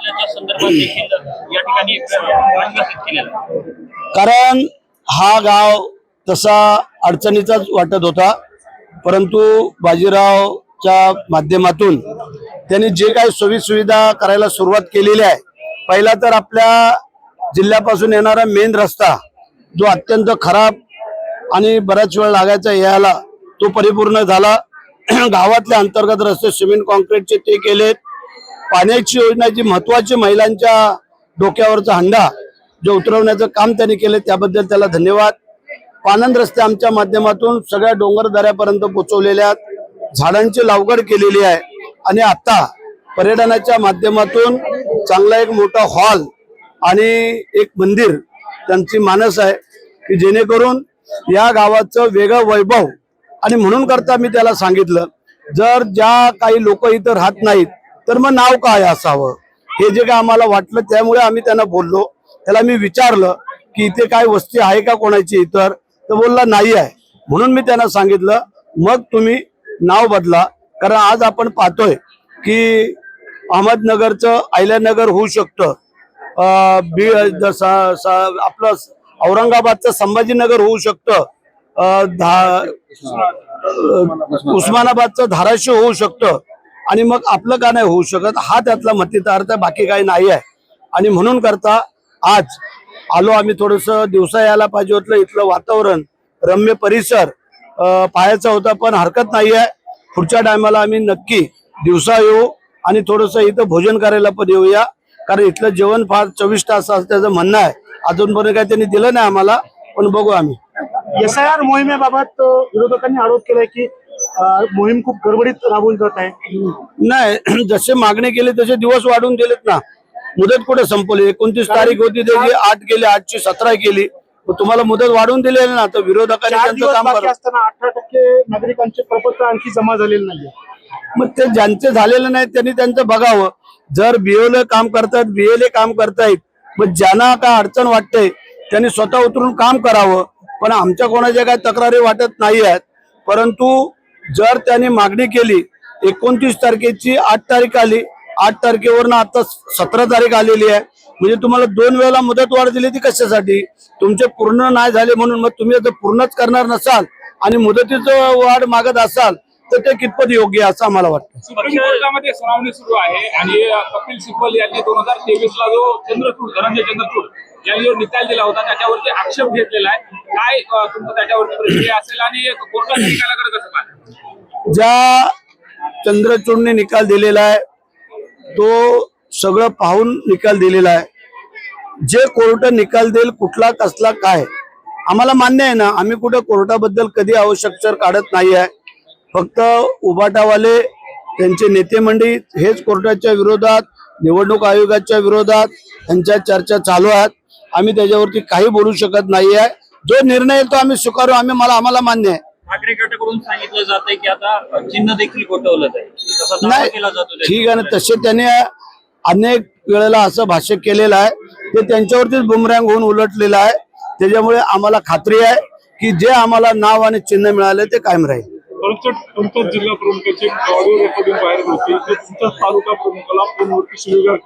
असल्याच्या संदर्भात देखील या ठिकाणी आश्वासित केलेलं आहे। कारण हा गाव तसा अडचणीचाच वाटत होता, परंतु बाजीरावच्या माध्यमातून त्यांनी जे काही सोयी सुविधा करायला सुरुवात केलेली आहे। पहिला तर आपल्या जिल्ह्यापासून येणारा मेन रस्ता जो अत्यंत खराब आणि बराच वेळ लागायचा यायला, तो परिपूर्ण झाला। गावातले अंतर्गत रस्ते सिमेंट कॉन्क्रीटचे ते केलेत। पाण्याची योजना जी महत्वाची महिलांच्या डोक्यावरचा हंडा जो उतरवण्याचं काम त्यांनी केले, त्याबद्दल त्याला धन्यवाद। पानंद रस्ते आमच्या माध्यमातून सगळ्या डोंगर दऱ्यापर्यंत पोहोचवलेले आहेत, झाडांची लागवड केलेली आहे आणि आता पर्यटनाच्या माध्यमातून चांगला एक मोठा हॉल आणि एक मंदिर त्यांची मानस आहे की जेणेकरून या गावाचं वेगळं वैभव। आणि म्हणून करता मी त्याला सांगितलं, जर ज्या काही लोक इथं राहत नाहीत तर मग नाव काय असावं हे जे काय आम्हाला वाटलं, त्यामुळे आम्ही त्यांना बोललो। त्याला मी विचारलं की इथे काय वस्ती आहे का कोणाची इतर, तर बोलला नाही आहे। म्हणून मी त्यांना सांगितलं मग तुम्ही नाव बदला, कारण आज आपण पाहतोय की अहमदनगरचं अहिल्यानगर होऊ शकतं, आपलं औरंगाबादचं संभाजीनगर होऊ शकतं, उस्मानाबादचं धाराशिव होऊ शकतं, आणि मग आपलं का नाही होऊ शकत, हा त्यातला मतीचा अर्थ, बाकी काही नाही आहे। आणि म्हणून करता आज आलो आम्ही। थोडस दिवसा यायला पाहिजे होतं, इथलं वातावरण रम्य परिसर पाहायचा होता, पण हरकत नाही आहे। पुढच्या टायमाला आम्ही नक्की दिवसा येऊ आणि थोडस इथं भोजन करायला पण येऊया, कारण इथलं जेवण फार चविष्ट असं त्याचं म्हणणं आहे। अजूनपर्यंत काही त्यांनी दिलं नाही आम्हाला, पण बघू आम्ही। SIR मोहिमेबाबत विरोधकांनी आरोप केलाय की मोहीम खूप गडबडीत राबवली जात आहे। नाही, जसे मागणी केली तसे दिवस वाढवून दिलेत ना। मुदत कुठे संपली? 29 तारीख होती त्याची, 8 केली, 8ची 17 केली। तुम्हाला मुदत वाढवून दिलेली ना, तर विरोधकांनी त्यांचं काम बाकी असताना 18% नागरिकांचे प्रपत्र आणखी जमा झालेले नाहीये। मग ते ज्यांचे झालेले नाही त्यांनी त्यांचं बघावं। जर BLO काम करतात, BLA काम करतायत, मग ज्यांना काय अडचण वाटते त्यांनी स्वतः उतरून काम करावं। पण आमच्या कोणाच्या काय तक्रारी वाटत नाही आहेत, परंतु जर त्यांनी मागणी केली 29 तारखेची 8 तारीख आली, 8 तारखेवरनं आता 17 तारीख आलेली आहे, म्हणजे तुम्हाला 2 वेळेला मुदत वाढ दिली ती कशासाठी? तुमचे पूर्ण नाही झाले म्हणून। मग तुम्ही जर पूर्णच करणार नसाल आणि मुदतीचं वाढ मागत असाल तर ते कितपत योग्य असं आम्हाला वाटतं। सुप्रीम कोर्टामध्ये सुनावणी सुरू आहे आणि कपिल सिब्बल यांनी 2023 ला जो धनंजय चंद्रचूड यांनी जो निकाल दिला होता त्याच्यावरती आक्षेप घेतलेला आहे। काय तुमचं त्याच्यावरती प्रतिक्रिया असेल आणि कोर्टाच्या निकालाकडे कसं पाहता? ज्या चंद्रचूडने निकाल दिलेला आहे तो सगळं पाहून निकाल दिलेला आहे। जे कोर्ट निकाल देईल कुठला कसला काय आम्हाला मान्य आहे ना। आम्ही कुठे कोर्टाबद्दल कधी आवश्यक काढत नाही आहे। फक्त उबाटावाले त्यांचे नेते मंडळी हेच कोर्टाच्या विरोधात, निवडणूक आयोगाच्या विरोधात त्यांच्या चर्चा चालू आहेत। आम्ही त्याच्यावरती काही बोलू शकत नाही आहे। जो निर्णय तो आम्ही स्वीकारू, आम्हाला मान्य आहे। ठाकरे गटाकडून सांगितलं जातंय की आता चिन्ह देखील गोठवलं जाईल, तसा दावा केला जातो। ठीक आहे ना, तसे त्याने अनेक वेळेला असं भाष्य केलेलं आहे, ते त्यांच्यावरतीच बुमरँग होऊन उलटलेलं आहे। त्याच्यामुळे आम्हाला खात्री आहे की जे आम्हाला नाव आणि चिन्ह मिळाले ते कायम राहील। तुमच्या जिल्हा प्रमुखाची ऑडिओ रेकॉर्डिंग व्हायरल होती, तुमच्या तालुका प्रमुखाला फोनवरती शिवीगाळ